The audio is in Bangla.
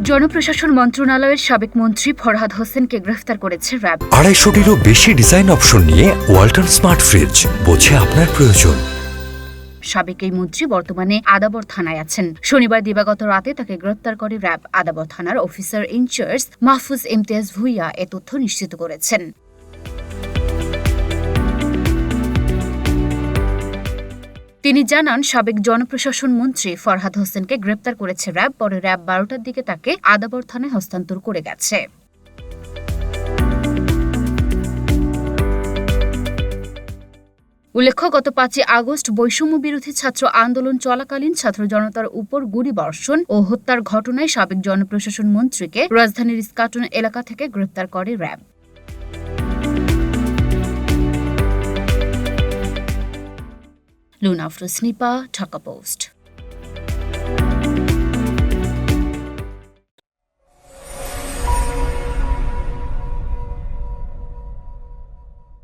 জনপ্রশাসন মন্ত্রণালয়ের সাবেক মন্ত্রী ফরহাদ হোসেনকে গ্রেফতার করেছে র্যাব। 250-টিরও বেশি ডিজাইন অপশন নিয়ে ওয়ালটন স্মার্ট ফ্রিজ, বোঝে আপনার প্রয়োজন। সাবেক এই মন্ত্রী বর্তমানে আদাবর থানায় আছেন। শনিবার দিবাগত রাতে তাকে গ্রেফতার করে র্যাব। আদাবর থানার অফিসার ইনচার্জ মাহফুজ ইমতিয়াজ ভুইয়া এ তথ্য নিশ্চিত করেছেন। তিনি জানান, সাবেক জনপ্রশাসন মন্ত্রী ফরহাদ হোসেনকে গ্রেপ্তার করেছে র্যাব। পরে র্যাব 12টার দিকে তাকে আদাবর থানায় হস্তান্তর করে গেছে। উল্লেখ্য, গত 5 আগস্ট বৈষম্য বিরোধী ছাত্র আন্দোলন চলাকালীন ছাত্র জনতার উপর গুলিবর্ষণ ও হত্যার ঘটনায় সাবেক জনপ্রশাসন মন্ত্রীকে রাজধানীর ইস্কাটন এলাকা থেকে গ্রেপ্তার করে র্যাব। লুনা আফরোজ নিপা, ঢাকা পোস্ট।